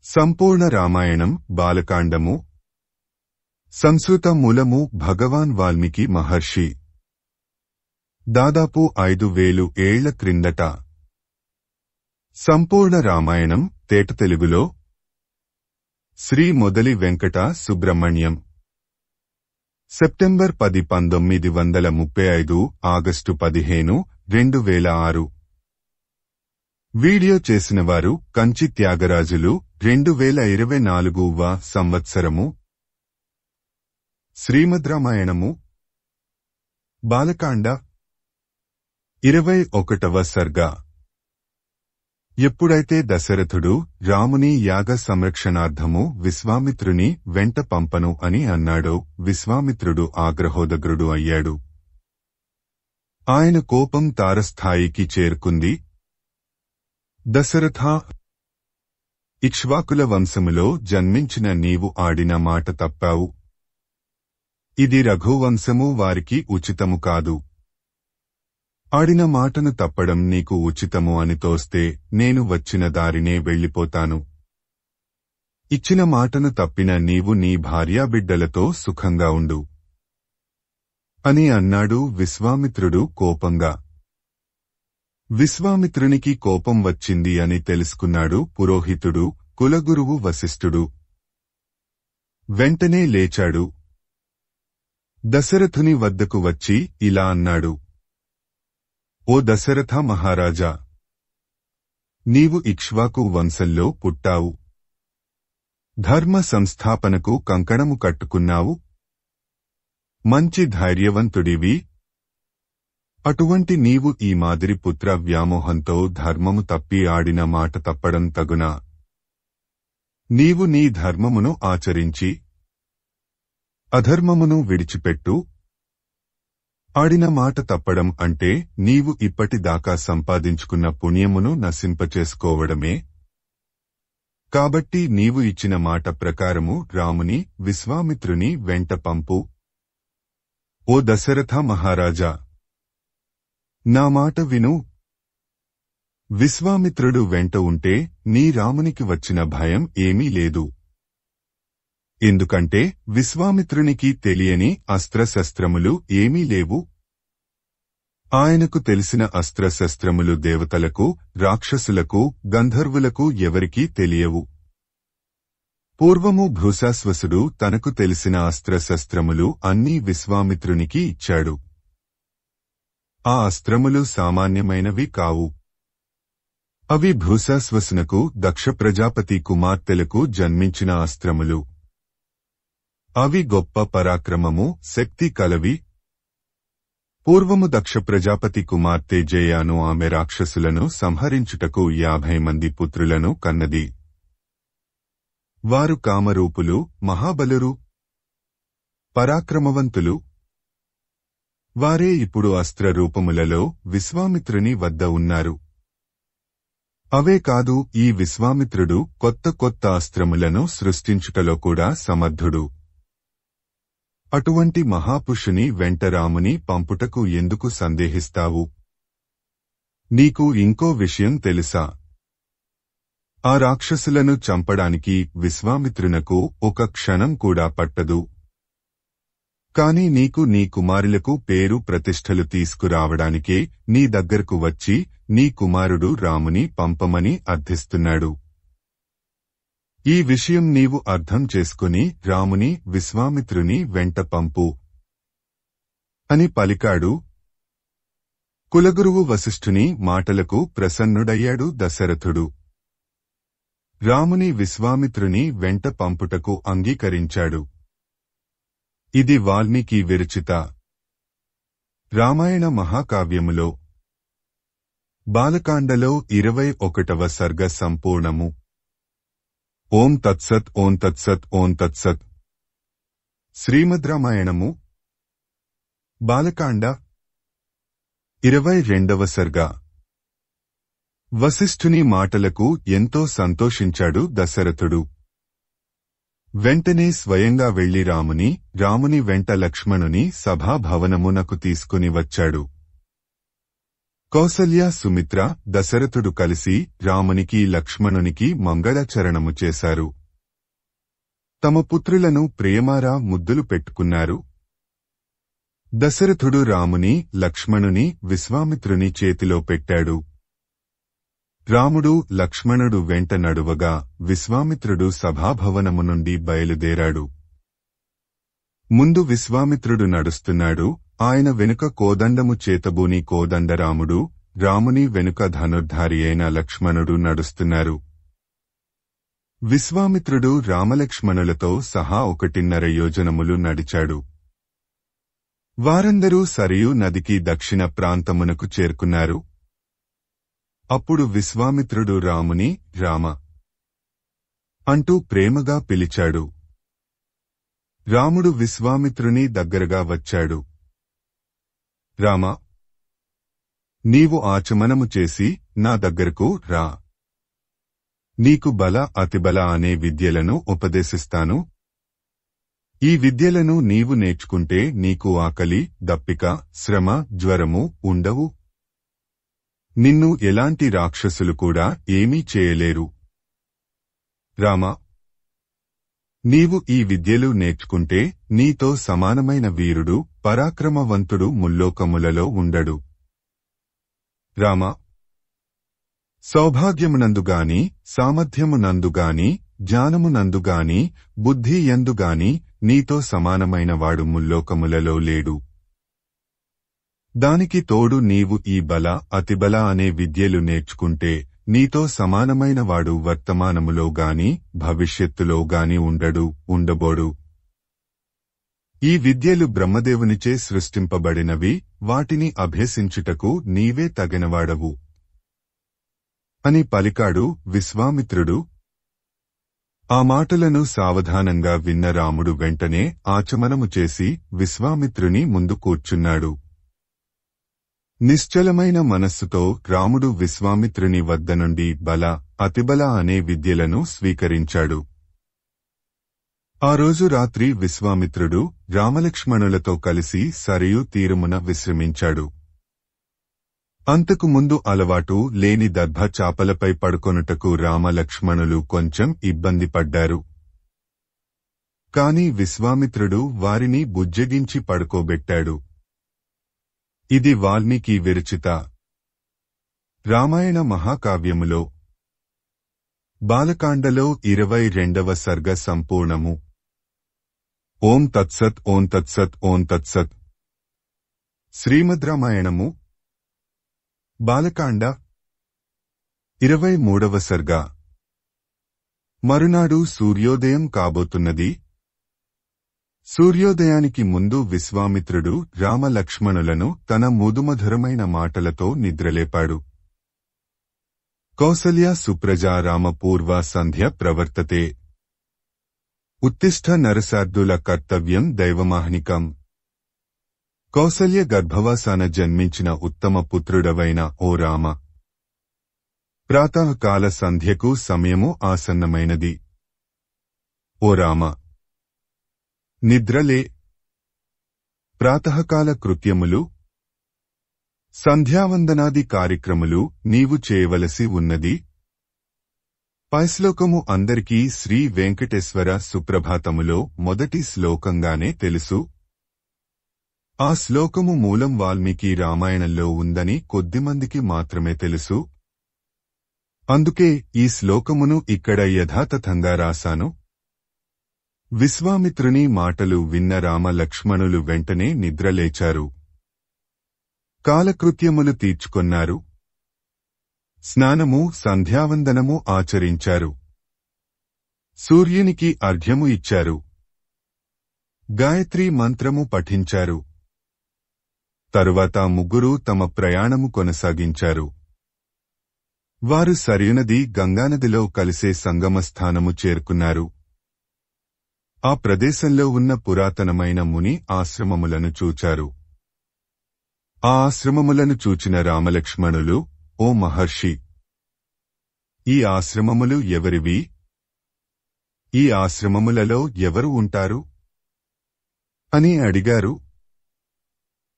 సంపూర్ణ రామాయణం బాలకాండము. సంస్కృత మూలము భగవాన్ వాల్మీకి మహర్షి. దాదాపు 5000 ఏళ్ల క్రిందట. సంపూర్ణ రామాయణం తేట తెలుగులో Shri Modali Venkata Subrahmanyam. September 10, 1935, August 15, 2006. Video చేసినవారు కంచి త్యాగరాజులు. 2024వ సంవత్సరము. శ్రీమద్రామాయణము బాలకాండ 21వ సర్గ. ఎప్పుడైతే దశరథుడు రాముని యాగ సంరక్షణార్థము విశ్వామిత్రుని వెంట పంపను అని అన్నాడో విశ్వామిత్రుడు ఆగ్రహోదగ్రుడు అయ్యాడు. ఆయన కోపం తారస్థాయికి చేరుకుంది. దశరథా, ఇక్ష్వాకుల వంశములో జన్మించిన నీవు ఆడిన మాట తప్పావు. ఇది రఘువంశము వారికి ఉచితము కాదు. ఆడిన మాటను తప్పడం నీకు ఉచితము అని తోస్తే నేను వచ్చిన దారినే వెళ్ళిపోతాను. ఇచ్చిన మాటను తప్పిన నీవు నీ భార్యాబిడ్డలతో సుఖంగా ఉండు అని అన్నాడు విశ్వామిత్రుడు కోపంగా. విశ్వామిత్రునికి కోపం వచ్చింది అని తెలుసుకున్నాడు పురోహితుడు, కులగురువు వశిష్ఠుడు. వెంటనే లేచాడు. దశరథుని వద్దకు వచ్చి ఇలా అన్నాడు: ఓ దశరథ మహారాజా, నీవు ఇక్ష్వాకు వంశంలో పుట్టావు. ధర్మ సంస్థాపనకు కంకణము కట్టుకున్నావు. మంచి ధైర్యవంతుడివి. అటువంటి నీవు ఈ మాదిరి పుత్ర వ్యామోహంతో ధర్మము తప్పి ఆడిన మాట తప్పడం తగునా? నీవు నీ ధర్మమును ఆచరించి అధర్మమును విడిచిపెట్టు. ఆడిన మాట తప్పడం అంటే నీవు ఇప్పటిదాకా సంపాదించుకున్న పుణ్యమును నశింపచేసుకోవడమే. కాబట్టి నీవు ఇచ్చిన మాట ప్రకారము రాముని, విశ్వామిత్రుని వెంట పంపు. ఓ దశరథ మహారాజా, నా మాట విను. విశ్వామిత్రుడు వెంట ఉంటే నీ రామునికి వచ్చిన భయం ఏమీ లేదు. ఎందుకంటే విశ్వామిత్రునికి తెలియని అస్త్రశస్త్రములు ఏమీ లేవు. ఆయనకు తెలిసిన అస్త్రశస్త్రములు దేవతలకు, రాక్షసులకు, గంధర్వులకు ఎవరికీ తెలియవు. పూర్వము భృశాశ్వసుడు తనకు తెలిసిన అస్త్రశస్త్రములు అన్నీ విశ్వామిత్రునికి ఇచ్చాడు. ఆ అస్త్రములు సామాన్యమైనవి కావు. అవి భృశాశ్వసునకు, దక్ష ప్రజాపతి కుమార్తెలకు జన్మించిన అస్త్రములు. అవి గొప్ప పరాక్రమము, శక్తి కలవి. పూర్వము దక్ష ప్రజాపతి కుమార్తె జయాను ఆమె రాక్షసులను సంహరించుటకు 50 మంది పుత్రులను కన్నది. వారు కామరూపులు, మహాబలురు, పరాక్రమవంతులు. వారే ఇప్పుడు అస్త్ర రూపములలో విశ్వామిత్రుని వద్ద ఉన్నారు. అవే కాదు, ఈ విశ్వామిత్రుడు కొత్త కొత్త అస్త్రములను సృష్టించుటలో కూడా సమర్థుడు. అటువంటి మహాపురుషుని వెంట రాముని పంపుటకు ఎందుకు సందేహిస్తావు? నీకు ఇంకో విషయం తెలుసా? ఆ రాక్షసులను చంపడానికి విశ్వామిత్రునకు ఒక క్షణం కూడా పట్టదు. కాని నీకు నీ కుమారులకు పేరు ప్రతిష్టలు తీసుకురావడానికే నీ దగ్గరకు వచ్చి నీ కుమారుడు రాముని పంపమని అర్థిస్తున్నాడు. ఈ విషయం నీవు అర్థం చేసుకుని రాముని, విశ్వామిత్రుని వెంట పంపు అని పలికాడు. కులగురువు వశిష్ఠుని మాటలకు ప్రసన్నుడయ్యాడు దశరథుడు. రాముని, విశ్వామిత్రుని వెంట పంపుటకు అంగీకరించాడు. ఇది వాల్మీకి విరచిత రామాయణ మహాకావ్యములో బాలకాండలో 21వ సర్గ సంపూర్ణము. ఓం తత్సత్. ఓం తత్సత్. ఓం తత్సత్. శ్రీమద్రామాయణము బాలకాండ 22వ సర్గ. వశిష్ఠుని మాటలకు ఎంతో సంతోషించాడు దశరథుడు. వెంటనే స్వయంగా వెళ్లి రాముని వెంట లక్ష్మణుని సభాభవనమునకు తీసుకుని వచ్చాడు. కౌసల్య సుమిత్ర దశరథుడు కలిసి రామునికి లక్ష్మణునికి మంగళాచరణము చేశారు. తమ పుత్రులను ప్రేమారా ముద్దులు పెట్టుకున్నారు. దశరథుడు రాముని, లక్ష్మణుని విశ్వామిత్రుని చేతిలో పెట్టాడు. రాముడు, లక్ష్మణుడు వెంట నడువగా విశ్వామిత్రుడు సభాభవనము నుండి బయలుదేరాడు. ముందు విశ్వామిత్రుడు నడుస్తున్నాడు. ఆయన వెనుక కోదండము చేతబూని కోదండరాముడు, రాముని వెనుక ధనుర్ధారి అయిన లక్ష్మణుడు నడుస్తున్నారు. విశ్వామిత్రుడు రామలక్ష్మణులతో సహా 1.5 యోజనములు నడిచాడు. వారందరూ సరయూ నదికి దక్షిణ ప్రాంతమునకు చేరుకున్నారు. అప్పుడు విశ్వామిత్రుడు రాముని, రామ అంటూ ప్రేమగా పిలిచాడు. రాముడు విశ్వామిత్రుని దగ్గరగా వచ్చాడు. రామా, నీవు ఆచమనము చేసి నా దగ్గరకు రా. నీకు బల, అతిబల అనే విద్యలను ఉపదేశిస్తాను. ఈ విద్యలను నీవు నేర్చుకుంటే నీకు ఆకలి, దప్పిక, శ్రమ, జ్వరము ఉండవు. నిన్ను ఎలాంటి రాక్షసులు కూడా ఏమీ చేయలేరు. రామా, నీవు ఈ విద్యలు నేర్చుకుంటే నీతో సమానమైన వీరుడు, పరాక్రమవంతుడు ముల్లోకములలో ఉండడు. రామా, సౌభాగ్యమునందుగాని, సామర్థ్యమునందుగాని, జ్ఞానమునందుగాని, బుద్ధి యందుగాని నీతో సమానమైనవాడు ముల్లోకములలో లేడు. దానికి తోడు నీవు ఈ బల, అతిబల అనే విద్యలు నేర్చుకుంటే నీతో సమానమైనవాడు వర్తమానములో గాని, భవిష్యత్తులో గాని ఉండబోడు. ఈ విద్యలు బ్రహ్మదేవునిచే సృష్టింపబడినవి, వాటిని అభ్యసించుటకు నీవే తగినవాడవు అని పలికాడు విశ్వామిత్రుడు. ఆ మాటలను సావధానంగా విన్న రాముడు వెంటనే ఆచమనము చేసి విశ్వామిత్రుని ముందు కూర్చున్నాడు. నిశ్చలమైన మనస్సుతో రాముడు విశ్వామిత్రుని వద్ద నుండి బల, అతిబల అనే విద్యలను స్వీకరించాడు. ఆ రోజు రాత్రి విశ్వామిత్రుడు రామలక్ష్మణులతో కలిసి సరయూ తీరమున విశ్రమించాడు. అంతకు ముందు అలవాటు లేని దర్భ చాపలపై పడుకొనుటకు రామలక్ష్మణులు కొంచెం ఇబ్బంది పడ్డారు. కాని విశ్వామిత్రుడు వారిని బుజ్జగించి పడుకోబెట్టాడు. ఇది వాల్మీకి విరచిత రామాయణ మహాకావ్యములో బాలకాండలో 22వ సర్గ సంపూర్ణము. ఓం తత్సత్ ఓం తత్సత్ ఓం తత్సత్. శ్రీమద్ రామాయణము బాలకాండ 23వ సర్గ. మరునాడు సూర్యోదయం కాబోతున్నది. సూర్యోదయానికి ముందు విశ్వామిత్రుడు రామలక్ష్మణులను తన ముదుమధురమైన మాటలతో నిద్రలేపాడు. కౌసల్య సుప్రజా రామపూర్వ సంధ్య ప్రవర్తతే. ఉత్తిష్ఠ నరసార్దుల కర్తవ్యం దైవమాహ్నికం. కౌసల్య గర్భవాసాన జన్మించిన ఉత్తమ పుత్రుడవైన ఓ రామ, ప్రాతకాల సంధ్యకు సమయము ఆసన్నమైనది. ఓ రామ, నిద్రలే. ప్రాతకాల కృత్యములు, సంధ్యావందనాది కార్యక్రములు నీవు చేయవలసి ఉన్నది. పై శ్లోకము అందరికీ శ్రీ వెంకటేశ్వర సుప్రభాతములో మొదటి శ్లోకంగానే తెలుసు. ఆ శ్లోకము మూలం వాల్మీకి రామాయణంలో ఉందని కొద్దిమందికి మాత్రమే తెలుసు. అందుకే ఈ శ్లోకమును ఇక్కడ యథాతథంగా రాశాను. విశ్వామిత్రుని మాటలు విన్న రామ లక్ష్మణులు వెంటనే నిద్రలేచారు. కాలకృత్యములు తీర్చుకొన్నారు. స్నానము, సంధ్యావందనము ఆచరించారు. సూర్యునికి అర్ఘ్యము ఇచ్చారు. గాయత్రీ మంత్రము పఠించారు. తరువాత ముగ్గురు తమ ప్రయాణము కొనసాగించారు. వారు సరయునది గంగానదిలో కలిసే సంగమస్థానము చేరుకున్నారు. ఆ ప్రదేశంలో ఉన్న పురాతనమైన ముని ఆశ్రమములను చూచారు. ఆ ఆశ్రమములను చూచిన రామలక్ష్మణులు, ఓ మహర్షి, ఈ ఆశ్రమములు ఎవరివి? ఈ ఆశ్రమములలో ఎవరు ఉంటారు అని అడిగారు.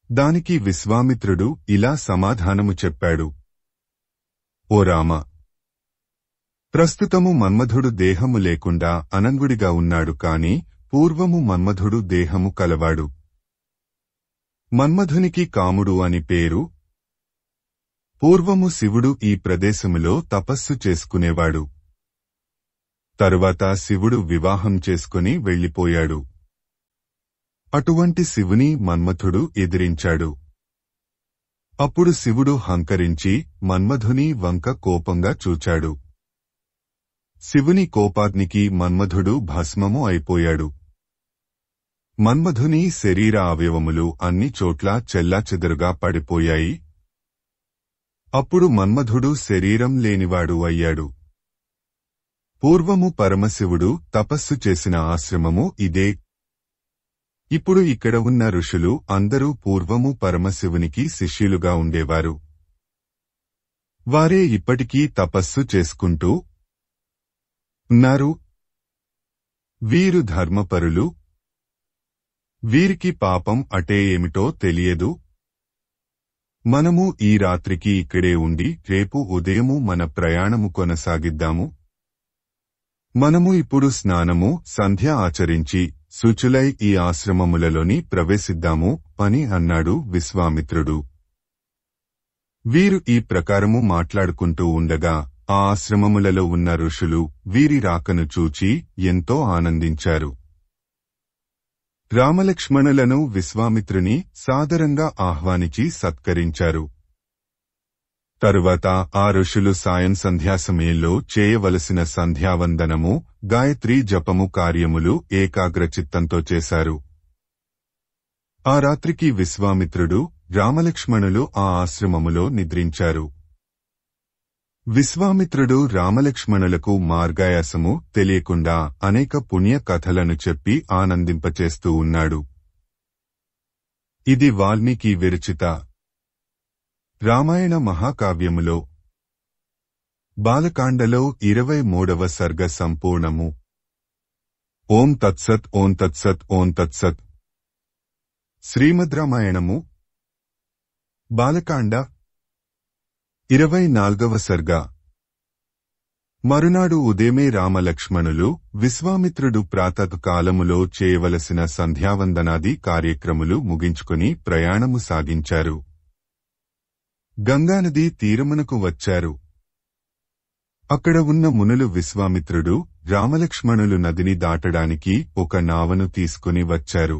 దానికి విశ్వామిత్రుడు ఇలా సమాధానము చెప్పాడు. ఓ రామ! ప్రస్తుతము మన్మధుడు దేహము లేకుండా అనంగుడిగా ఉన్నాడు కాని పూర్వము మన్మధుడు దేహము కలవాడు. మన్మధునికి కాముడు అని పేరు. పూర్వము శివుడు ఈ ప్రదేశములో తపస్సు చేసుకునేవాడు. తరువాత శివుడు వివాహం చేసుకుని వెళ్లిపోయాడు. అటువంటి శివుని మన్మథుడు ఎదిరించాడు. అప్పుడు శివుడు హంకరించి మన్మధుని వంక కోపంగా చూచాడు. శివుని కోపాగ్నికి మన్మధుడు భస్మము అయిపోయాడు. మన్మధుని శరీర అవయవములు అన్ని చోట్లా చెల్లాచెదరుగా పడిపోయాయి. అప్పుడు మన్మధుడు శరీరం లేనివాడు అయ్యాడు. పూర్వము పరమశివుడు తపస్సు చేసిన ఆశ్రమము ఇదే. ఇప్పుడు ఇక్కడ ఉన్న ఋషులు అందరూ పూర్వము పరమశివునికి శిష్యులుగా ఉండేవారు. వారే ఇప్పటికీ తపస్సు చేసుకుంటూ ఉన్నారు. వీరు ధర్మపరులు. వీరికి పాపం అటే ఏమిటో తెలియదు. మనము ఈ రాత్రికి ఇక్కడే ఉండి రేపు ఉదయము మన ప్రయాణము కొనసాగిద్దాము. మనము ఇప్పుడు స్నానము సంధ్య ఆచరించి శుచులై ఈ ఆశ్రమములలోని ప్రవేశిద్దాము అని అన్నాడు విశ్వామిత్రుడు. వీరు ఈ ప్రకారము మాట్లాడుకుంటూ ఉండగా ఆ ఆశ్రమములలో ఉన్న ఋషులు వీరి రాకను చూచి ఎంతో ఆనందించారు. రామలక్ష్మణులను విశ్వామిత్రుని సాదరంగా ఆహ్వానించి సత్కరించారు. తరువాత ఆ ఋషులు సాయం సంధ్యా సమయంలో చేయవలసిన సంధ్యావందనము, గాయత్రీ జపము కార్యములు ఏకాగ్రచిత్తంతో చేశారు. ఆ రాత్రికి విశ్వామిత్రుడు, రామలక్ష్మణులు ఆ ఆశ్రమములో నిద్రించారు. విశ్వామిత్రుడు రామలక్ష్మణులకు మార్గాయాసము తెలియకుండా అనేక పుణ్య కథలను చెప్పి ఆనందింపచేస్తూ ఉన్నాడు. ఇది వాల్మీకి విరచిత రామాయణ మహాకావ్యములో బాలకాండలో 23వ సర్గ సంపూర్ణము. ఓం తత్సత్ ఓం తత్సత్ ఓం తత్సత్. శ్రీమద్ రామాయణము బాలకాండ 24వ సర్గ. మరునాడు ఉదయమే రామలక్ష్మణులు విశ్వామిత్రుడు ప్రాతకాలములో చేయవలసిన సంధ్యావందనాది కార్యక్రములు ముగించుకుని ప్రయాణము సాగించారు. గంగానదీ తీరమునకు వచ్చారు. అక్కడ ఉన్న మునులు విశ్వామిత్రుడు, రామలక్ష్మణులు నదిని దాటడానికి ఒక నావను తీసుకుని వచ్చారు.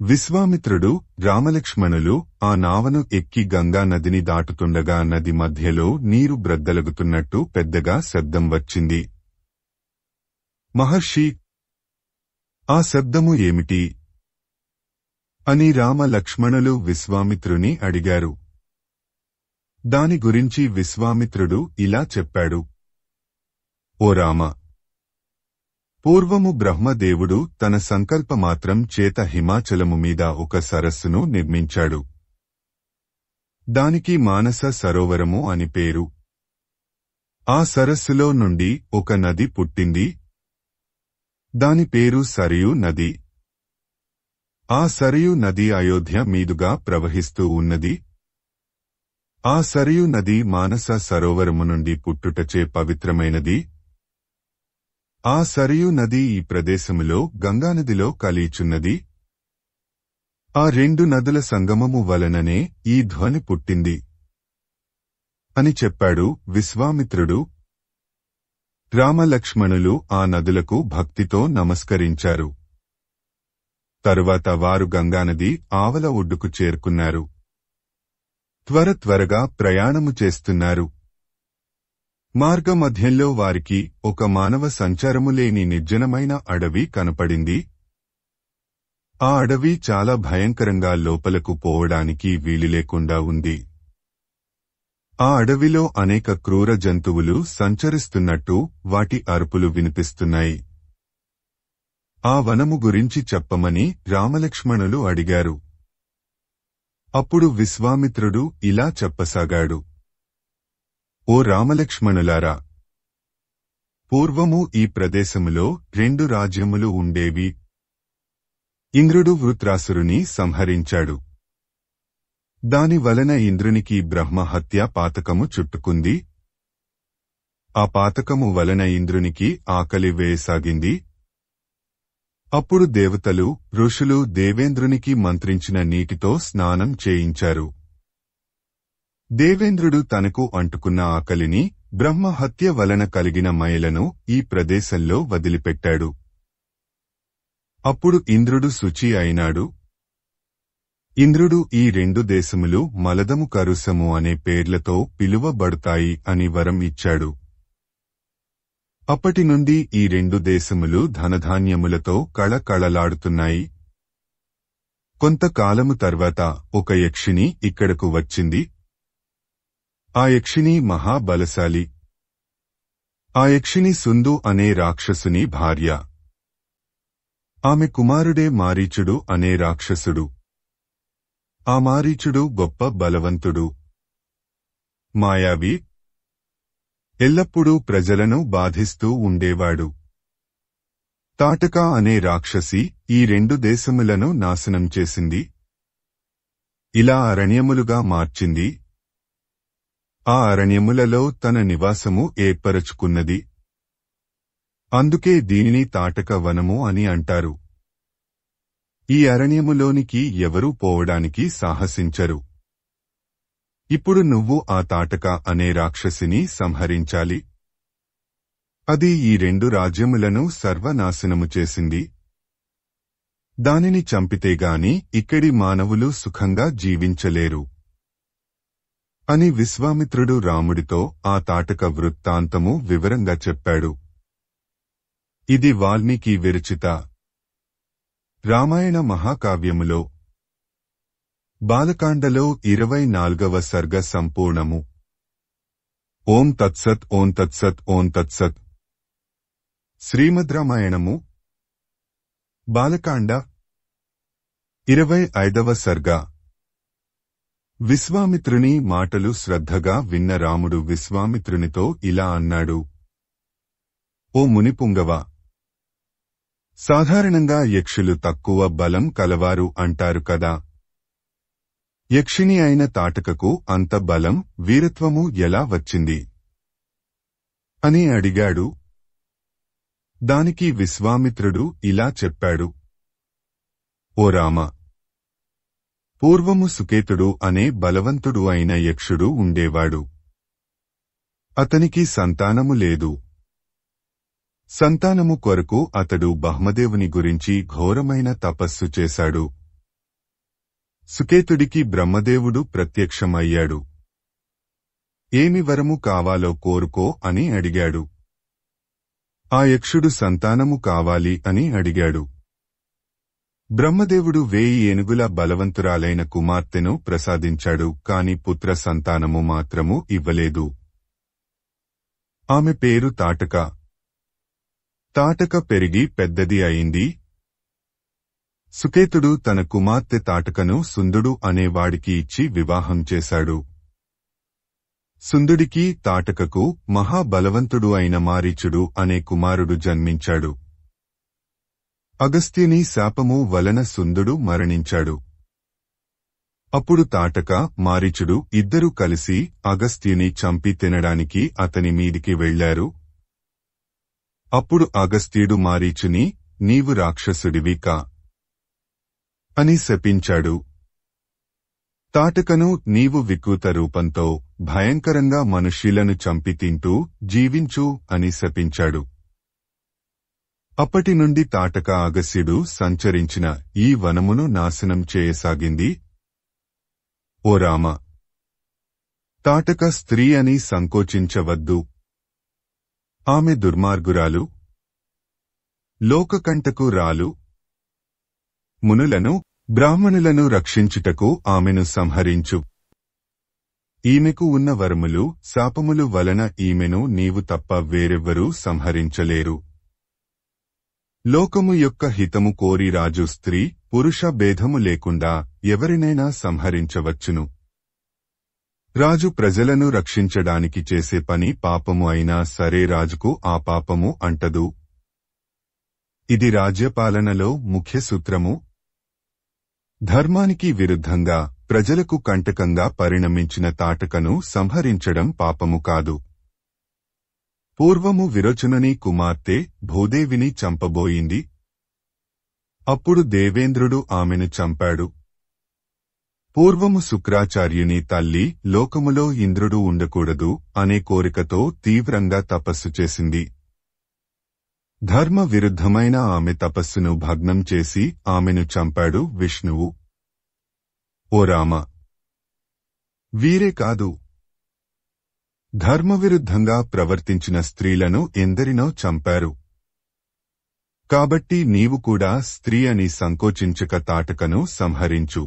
విశ్వామిత్రుడు, రామలక్ష్మణులు ఆ నావను ఎక్కి గంగా నదిని దాటుతుండగా నది మధ్యలో నీరు బ్రద్దలగుతున్నట్టు పెద్దగా శబ్దం వచ్చింది. మహర్షి, ఆ శబ్దము ఏమిటి అని రామలక్ష్మణులు విశ్వామిత్రుని అడిగారు. దాని గురించి విశ్వామిత్రుడు ఇలా చెప్పాడు. ఓ రామ! పూర్వము బ్రహ్మదేవుడు తన సంకల్పమాత్రం చేత హిమాచలము మీద ఒక సరస్సును నిర్మించాడు. దానికి మానస సరోవరము అని పేరు. ఆ సరస్సులో నుండి ఒక నది పుట్టింది. దాని పేరు సరయూ నది. ఆ సరయూ నది అయోధ్య మీదుగా ప్రవహిస్తూ ఉన్నది. ఆ సరయూ నది మానస సరోవరము నుండి పుట్టుటచే పవిత్రమైనది. ఆ సరయూ నది ఈ ప్రదేశములో గంగానదిలో కలియుచున్నది. ఆ రెండు నదుల సంగమము వలననే ఈ ధ్వని పుట్టింది అని చెప్పాడు విశ్వామిత్రుడు. రామలక్ష్మణులు ఆ నదులకు భక్తితో నమస్కరించారు. తరువాత వారు గంగానది ఆవల ఒడ్డుకు చేరుకున్నారు. త్వరగా ప్రయాణము చేస్తున్నారు. మార్గమధ్యంలో వారికి ఒక మానవ సంచారము లేని నిర్జనమైన అడవి కనపడింది. ఆ అడవి చాలా భయంకరంగా లోపలకు పోవడానికి వీలులేకుండా ఉంది. ఆ అడవిలో అనేక క్రూర జంతువులు సంచరిస్తున్నట్టు వాటి అరుపులు వినిపిస్తున్నాయి. ఆ వనము గురించి చెప్పమని రామలక్ష్మణులు అడిగారు. అప్పుడు విశ్వామిత్రుడు ఇలా చెప్పసాగాడు. ఓ రామలక్ష్మణులారా! పూర్వము ఈ ప్రదేశములో 2 రాజ్యములు ఉండేవి. ఇంద్రుడు వృత్రాసురుని సంహరించాడు. దాని వలన ఇంద్రునికి బ్రహ్మహత్య పాతకము చుట్టుకుంది. ఆ పాతకము వలన ఇంద్రునికి ఆకలి వేయసాగింది. అప్పుడు దేవతలు, ఋషులు దేవేంద్రునికి మంత్రించిన నీటితో స్నానం చేయించారు. దేవేంద్రుడు తనకు అంటుకున్న ఆకలిని, బ్రహ్మహత్య వలన కలిగిన మైలను ఈ ప్రదేశంలో వదిలిపెట్టాడు. అప్పుడు ఇంద్రుడు శుచి అయినాడు. ఇంద్రుడు ఈ రెండు దేశములు మలదము కరుసము అనే పేర్లతో పిలువబడతాయి అని వరం ఇచ్చాడు. అప్పటి నుండి ఈ రెండు దేశములు ధనధాన్యములతో కళకళలాడుతున్నాయి. కొంతకాలము తర్వాత ఒక యక్షిని ఇక్కడకు వచ్చింది. ఆ యక్షిని మహాబలశాలి. ఆ యక్షిని సుందు అనే రాక్షసుని భార్య. ఆమె కుమారుడే మారీచుడు అనే రాక్షసుడు. ఆ మారీచుడు గొప్ప బలవంతుడు, మాయావి. ఎల్లప్పుడూ ప్రజలను బాధిస్తూ ఉండేవాడు. తాటక అనే రాక్షసి ఈ రెండు దేశములను నాశనం చేసింది. ఇలా అరణ్యములుగా మార్చింది. ఆ అరణ్యములలో తన నివాసము ఏర్పరచుకున్నది. అందుకే దీనిని తాటక వనము అని అంటారు. ఈ అరణ్యములోనికి ఎవరూ పోవడానికి సాహసించరు. ఇప్పుడు నువ్వు ఆ తాటక అనే రాక్షసిని సంహరించాలి. అది ఈ రెండు రాజ్యములను సర్వనాశనము చేసింది. దానిని చంపితేగాని ఇక్కడి మానవులు సుఖంగా జీవించలేరు అని విశ్వామిత్రుడు రాముడితో ఆ తాటక వృత్తాంతము వివరంగా చెప్పాడు. ఇది వాల్మీకి విరచిత రామాయణ మహాకావ్యములో బాలకాండలో 24వ సర్గ సంపూర్ణము. ఓం తత్సత్ ఓం తత్సత్ ఓం తత్సత్. శ్రీమద్ రామాయణము బాలకాండ 25వ సర్గ. విశ్వామిత్రుని మాటలు శ్రద్ధగా విన్న రాముడు విశ్వామిత్రునితో ఇలా అన్నాడు. ఓ మునిపుంగవ, సాధారణంగా యక్షులు తక్కువ బలం కలవారు అంటారు కదా. యక్షిణి అయిన తాటకకు అంత బలం, వీరత్వము ఎలా వచ్చింది అని అడిగాడు. దానికి విశ్వామిత్రుడు ఇలా చెప్పాడు. ఓ రామ, పూర్వము సుకేతుడు అనే బలవంతుడు అయిన యక్షుడు ఉండేవాడు. అతనికి సంతానము లేదు. సంతానము కొరకు అతడు బ్రహ్మదేవుని గురించి ఘోరమైన తపస్సు చేశాడు. సుకేతుడికి బ్రహ్మదేవుడు ప్రత్యక్షమయ్యాడు. ఏమి వరము కావాలో కోరుకో అని అడిగాడు. ఆ యక్షుడు సంతానము కావాలి అని అడిగాడు. బ్రహ్మదేవుడు 1000 ఏనుగుల బలవంతురాలైన కుమార్తెను ప్రసాదించాడు, కాని పుత్ర సంతానము మాత్రము ఇవ్వలేదు. ఆమె పేరు తాటక. తాటక పెరిగి పెద్దది అయింది. సుకేతుడు తన కుమార్తె తాటకను సుందుడు అనేవాడికి ఇచ్చి వివాహం చేశాడు. సుందుడికి తాటకకు మహాబలవంతుడు అయిన మారీచుడు అనే కుమారుడు జన్మించాడు. అగస్త్యుని శాపము వలన సుందుడు మరణించాడు. అప్పుడు తాటక, మారీచుడు ఇద్దరూ కలిసి అగస్త్యుని చంపి తినడానికి అతని మీదికి వెళ్లారు. అప్పుడు అగస్త్యుడు మారీచుని, నీవు రాక్షసుడివి కా అని శపించాడు. తాటకను, నీవు వికృత రూపంతో భయంకరంగా మనుష్యులను చంపి తింటూ జీవించు అని శపించాడు. అప్పటి నుండి తాటక అగస్త్యుడు సంచరించిన ఈ వనమును నాశనం చేయసాగింది. ఓ రామ, తాటక స్త్రీ అని సంకోచించవద్దు. ఆమె దుర్మార్గురాలు, లోకకంటకురాలు. మునులను, బ్రాహ్మణులను రక్షించుటకు ఆమెను సంహరించు. ఈమెకు ఉన్న వరములు, శాపములు వలన ఈమెను నీవు తప్ప వేరెవ్వరూ సంహరించలేరు. లోకము యొక్క హితము కోరి రాజు స్త్రీ, పురుష భేదము లేకుండా ఎవరినైనా సంహరించవచ్చును. రాజు ప్రజలను రక్షించడానికి చేసే పని పాపము అయినా సరే రాజుకు ఆ పాపము అంటదు. ఇది రాజ్యపాలనలో ముఖ్య సూత్రము. ధర్మానికి విరుద్ధంగా ప్రజలకు కంటకంగా పరిణమించిన తాటకను సంహరించడం పాపము కాదు. పూర్వము విరోచనుని కుమార్తె భూదేవిని చంపబోయింది. అప్పుడు దేవేంద్రుడు ఆమెను చంపాడు. పూర్వము శుక్రాచార్యుని తల్లి లోకములో ఇంద్రుడు ఉండకూడదు అనే కోరికతో తీవ్రంగా తపస్సు చేసింది. ధర్మ విరుద్ధమైన ఆమె తపస్సును భగ్నం చేసి ఆమెను చంపాడు విష్ణువు. ఓ రామ! వీరే కాదు, ధర్మవిరుద్ధంగా ప్రవర్తించిన స్త్రీలను ఎందరినో చంపారు. కాబట్టి నీవు కూడా స్త్రీ అని సంకోచించక తాటకను సంహరించు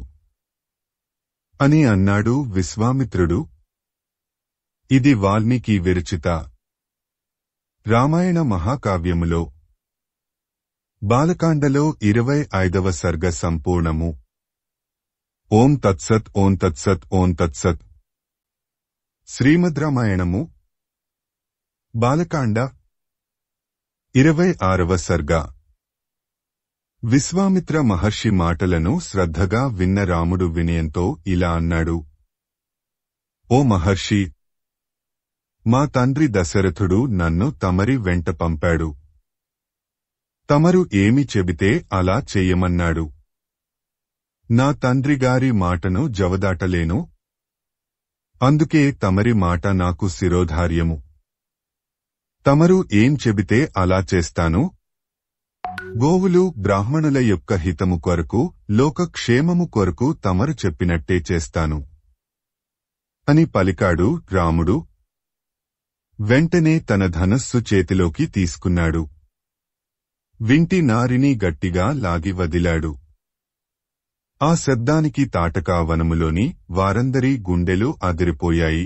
అని అన్నాడు విశ్వామిత్రుడు. ఇది వాల్మీకి విరచిత రామాయణ మహాకావ్యములో బాలకాండలో 25వ సర్గ సంపూర్ణము. ఓం తత్సత్ ఓం తత్సత్ ఓం తత్సత్. శ్రీమద్ రామాయణము బాలకాండ 26వ సర్గ. విశ్వామిత్ర మహర్షి మాటలను శ్రద్ధగా విన్న రాముడు వినయంతో ఇలా అన్నాడు. ఓ మహర్షి, మా తండ్రి దశరథుడు నన్ను తమరి వెంట పంపాడు. తమరు ఏమి చెబితే అలా చెయ్యమన్నాడు. నా తండ్రిగారి మాటను జవదాటలేను. అందుకే తమరి మాట నాకు శిరోధార్యము. తమరు ఏం చెబితే అలా చేస్తాను. గోవులు బ్రాహ్మణుల యొక్క హితము కొరకు, లోకక్షేమము కొరకు తమరు చెప్పినట్టే చేస్తాను అని పలికాడు రాముడు. వెంటనే తన ధనస్సు చేతిలోకి తీసుకున్నాడు. వింటి నారిని గట్టిగా లాగి వదిలాడు. ఆ శబ్దానికి తాటకా వనములోని వారందరి గుండెలు అదిరిపోయాయి.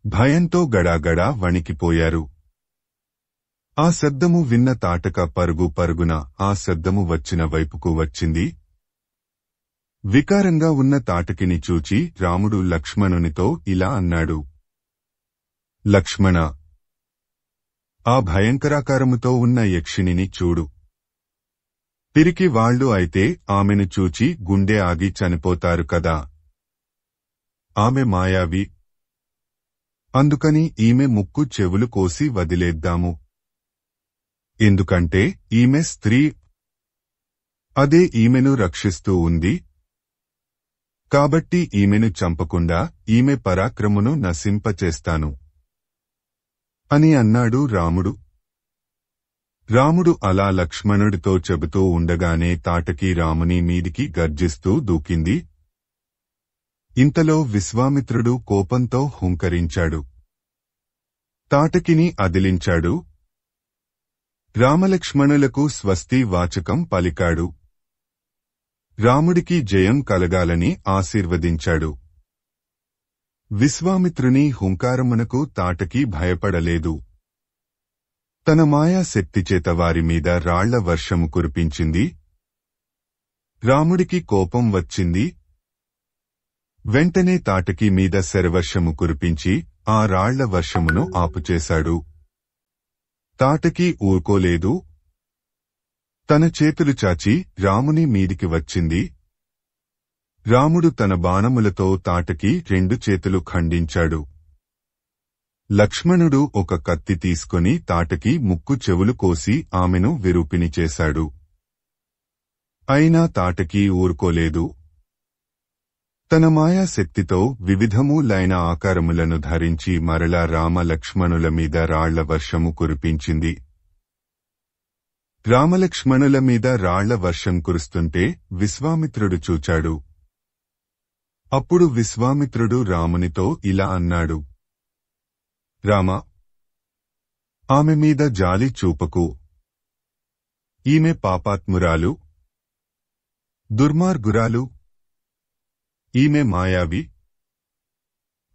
భయంతో గడాగడా వణికిపోయారు. ఆ శబ్దము విన్న తాటక పరుగు పరుగున ఆ శబ్దము వచ్చిన వైపుకు వచ్చింది. వికారంగా ఉన్న తాటకిని చూచి రాముడు లక్ష్మణునితో ఇలా అన్నాడు. లక్ష్మణ, ఆ భయంకరాకారముతో ఉన్న యక్షిణిని చూడు. పిరికి వాళ్లు అయితే ఆమెను చూచి గుండె ఆగి చనిపోతారు కదా. ఆమె మాయావి. అందుకని ఈమె ముక్కు చెవులు కోసి వదిలేద్దాము. ఎందుకంటే ఈమె స్త్రీ. అదే ఈమెను రక్షిస్తూ ఉంది. కాబట్టి ఈమెను చంపకుండా ఈమె పరాక్రమును నశింపచేస్తాను అని అన్నాడు రాముడు. రాముడు అలా లక్ష్మణుడితో చెబుతూ ఉండగానే తాటకి రాముని మీదికి గర్జిస్తూ దూకింది. ఇంతలో విశ్వామిత్రుడు కోపంతో హుంకరించాడు. తాటకిని అదిలించాడు. రామలక్ష్మణులకు స్వస్తి వాచకం పలికాడు. రాముడికి జయం కలగాలని ఆశీర్వదించాడు. విశ్వామిత్రుని హుంకారమునకు తాటకి భయపడలేదు. తన మాయా శక్తిచేత వారిమీద రాళ్ల వర్షము కురిపించింది. రాముడికి కోపం వచ్చింది. వెంటనే తాటకి మీద శరవర్షము కురిపించి ఆ రాళ్ల వర్షమును ఆపుచేశాడు. తాటకి ఊరుకోలేదు. తన చేతులు చాచి రాముని మీదికి వచ్చింది. రాముడు తన బాణములతో తాటకి 2 చేతులు ఖండించాడు. లక్ష్మణుడు ఒక కత్తి తీసుకుని తాటకి ముక్కు చెవులు కోసి ఆమెను విరూపిని చేశాడు. అయినా తాటకి ఊరుకోలేదు. తన మాయాశక్తితో వివిధములైన ఆకారములను ధరించి మరలా రామ లక్ష్మణుల మీద రాళ్ల వర్షము కురిపించింది. రామలక్ష్మణుల మీద రాళ్ల వర్షం కురుస్తుంటే విశ్వామిత్రుడు చూచాడు. అప్పుడు విశ్వామిత్రుడు రామునితో ఇలా అన్నాడు. రామా, ఆమె మీద జాలి చూపకు. ఈమె పాపాత్మురాలు, దుర్మార్గురాలు. ఈమె మాయావి.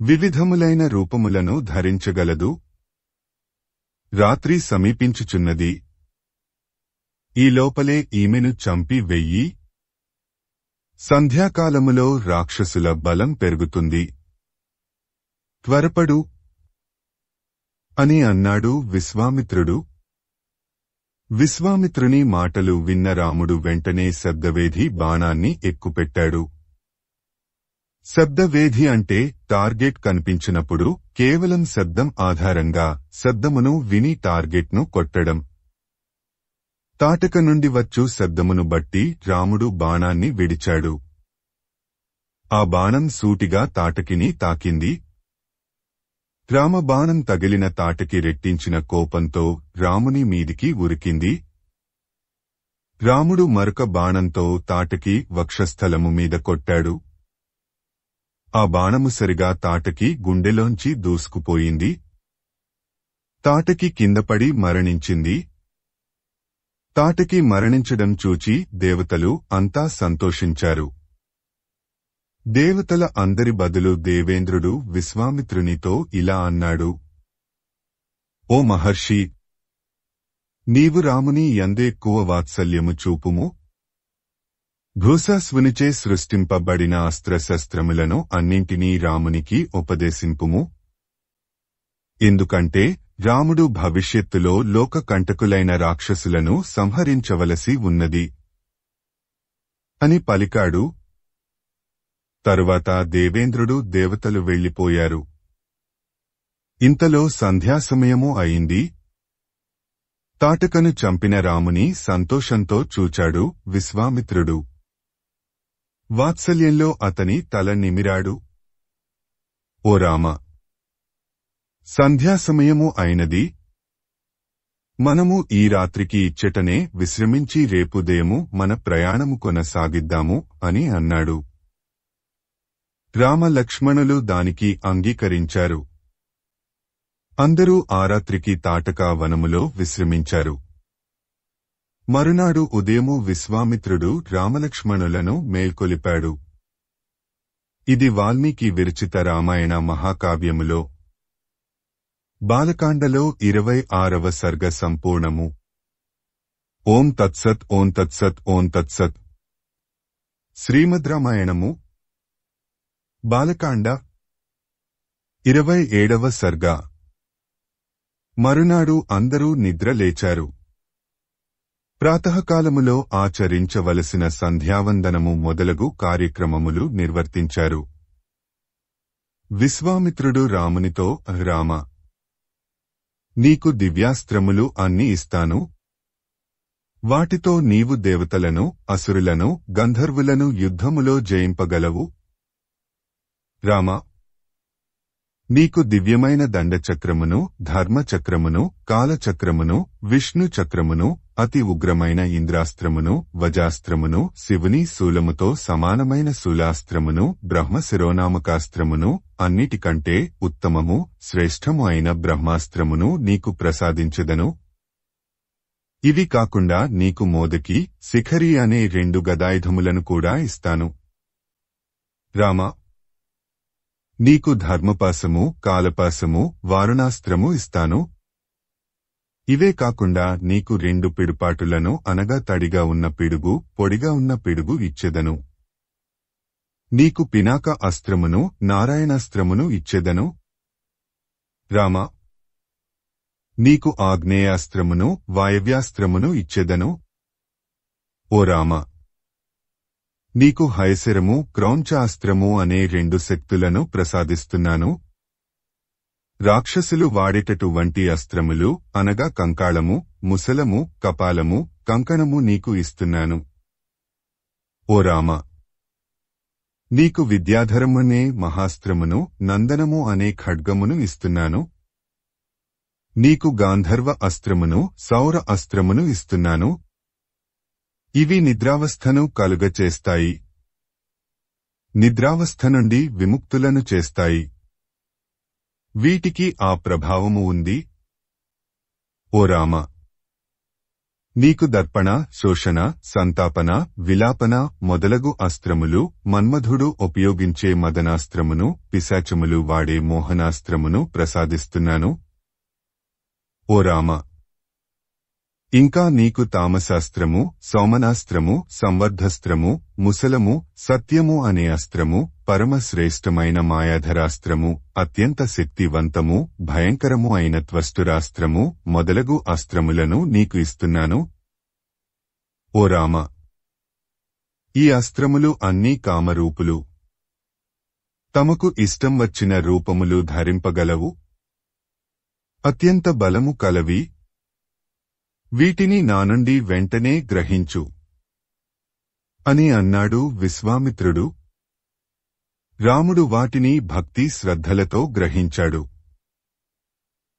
వివిధములైన రూపములను ధరించగలదు. రాత్రి సమీపించుచున్నది. ఈ లోపలే ఈమెను చంపి వెయ్యి. సంధ్యాకాలములో రాక్షసుల బలం పెరుగుతుంది. త్వరపడు అని అన్నాడు విశ్వామిత్రుడు. విశ్వామిత్రుని మాటలు విన్న రాముడు వెంటనే శబ్దవేధి బాణాన్ని ఎక్కుపెట్టాడు. శబ్దవేధి అంటే టార్గెట్ కనిపించినప్పుడు కేవలం శబ్దం ఆధారంగా శబ్దమును విని టార్గెట్ను కొట్టడం. తాటక నుండి వచ్చు శబ్దమును బట్టి రాముడు బాణాన్ని విడిచాడు. ఆ బాణం సూటిగా తాటకిని తాకింది. రామబాణం తగిలిన తాటకి రెట్టించిన కోపంతో రాముని మీదికి ఉరికింది. రాముడు మరొక బాణంతో తాటకి వక్షస్థలము మీద కొట్టాడు. ఆ బాణము సరిగా తాటకి గుండెలోంచి దూసుకుపోయింది. తాటకి కిందపడి మరణించింది. తాటకి మరణించడం చూచి దేవతలు అంతా సంతోషించారు. దేవతల అందరి బదులు దేవేంద్రుడు విశ్వామిత్రునితో ఇలా అన్నాడు: ఓ మహర్షి, నీవు రాముని యందు ఎక్కువ వాత్సల్యము చూపుము. భూసాస్వునిచే సృష్టింపబడిన అస్త్రశస్త్రములను అన్నింటినీ రామునికి ఉపదేశింపుము. ఎందుకంటే రాముడు భవిష్యత్తులో లోక కంటకులైన రాక్షసులను సంహరించవలసి ఉన్నది అని పలికాడు. తరువాత దేవేంద్రుడు దేవతలు వెళ్లిపోయారు. ఇంతలో సంధ్యాసమయము అయింది. తాటకను చంపిన రాముని సంతోషంతో చూచాడు విశ్వామిత్రుడు. వాత్సల్యంలో అతని తల నిమిరాడు. ఓ రామ, సంధ్యాసమయము అయినది. మనము ఈ రాత్రికి ఇచ్చటనే విశ్రమించి రేపుదేము మన ప్రయాణము కొనసాగిద్దాము అని అన్నాడు. రామ లక్ష్మణులు దానికి అంగీకరించారు. అందరూ ఆ రాత్రికి తాటక వనములో విశ్రమించారు. మరునాడు ఉదయము విశ్వామిత్రుడు రామలక్ష్మణులను మేల్కొలిపాడు. ఇది వాల్మీకి విరచిత రామాయణ మహాకావ్యములో బాలకాండలో 26వ సర్గ సంపూర్ణము. ఓం తత్సత్ ఓం తత్సత్ ఓం తత్సత్. శ్రీమద్ రామాయణము బాలకాండ 27వ సర్గ. మరునాడు అందరూ నిద్ర లేచారు. ప్రాతఃకాలములో ఆచరించవలసిన సంధ్యావందనము మొదలగు కార్యక్రమములు నిర్వర్తించారు. విశ్వామిత్రుడు రామునితో, రామ, నీకు దివ్యాస్త్రములు అన్ని ఇస్తాను. వాటితో నీవు దేవతలను, అసురులను, గంధర్వులను యుద్ధములో జయింపగలవు. రామ, నీకు దివ్యమైన దండచక్రమును, ధర్మచక్రమును, కాలచక్రమును, విష్ణు చక్రమును, అతి ఉగ్రమైన ఇంద్రాస్త్రమును, వజాస్త్రమును, శివుని శూలముతో సమానమైన శూలాస్త్రమును, బ్రహ్మశిరోనామకాస్త్రమును, అన్నిటికంటే ఉత్తమము, శ్రేష్టము అయిన బ్రహ్మాస్త్రమును నీకు ప్రసాదించెదను. ఇవి కాకుండా నీకు మోదకి, శిఖరి అనే 2 గదాయుధములను కూడా ఇస్తాను. రామ, నీకు ధర్మపాసము, కాలపాసము, వారుణాస్త్రము ఇస్తాను. ఇవే కాకుండా నీకు 2 పిడుపాటులను అనగా తడిగా ఉన్న పిడుగు, పొడిగా ఉన్న పిడుగు ఇచ్చెదను. నీకు పినాక అస్త్రమును, నారాయణాస్త్రమును ఇచ్చెదను. రామ, నీకు ఆగ్నేయాస్త్రమును, వాయవ్యాస్త్రమును ఇచ్చెదను. ఓ రామ, నీకు హయశరము, క్రౌంచాస్త్రము అనే 2 శక్తులను ప్రసాదిస్తున్నాను. రాక్షసులు వాడేటటువంటి అస్త్రములు అనగా కంకాళము, ముసలము, కపాలము, కంకణము నీకు ఇస్తున్నాను. ఓ రామ, నీకు విద్యాధరమునే మహాస్త్రమును, నందనము అనే ఖడ్గమును ఇస్తున్నాను. నీకు గాంధర్వ అస్త్రమును, సౌర అస్త్రమును ఇస్తున్నాను. ఇవి నిద్రావస్థను కలుగచేస్తాయి. నిద్రావస్థ నుండి విముక్తులను చేస్తాయి. వీటికి ఆ ప్రభావము ఉంది. ఓ రామ, నీకు దర్పణ, శోషణ, సంతాపన, విలాపన మొదలగు అస్త్రములు, మన్మధుడు ఉపయోగించే మదనాస్త్రమును, పిశాచములు వాడే మోహనాస్త్రమును ప్రసాదిస్తున్నాను. ఓ రామ, ఇంకా నీకు తామశాస్త్రము, సోమనాస్త్రము, సంవర్ధస్త్రము, ముసలము, సత్యము అనే అస్త్రము, పరమశ్రేష్టమైన మాయాధరాస్త్రము, అత్యంత శక్తివంతము, భయంకరము అయిన త్వష్టురాస్త్రము మొదలగు అస్త్రములను నీకు ఇస్తున్నాను. ఓ రామ, ఈ అస్త్రములు అన్నీ కామరూపులు. తమకు ఇష్టం వచ్చిన రూపములు ధరింపగలవు. అత్యంత బలము కలవి. వీటిని నా నుండి వెంటనే గ్రహించు అని అన్నాడు విశ్వామిత్రుడు. రాముడు వాటిని భక్తి శ్రద్ధలతో గ్రహించాడు.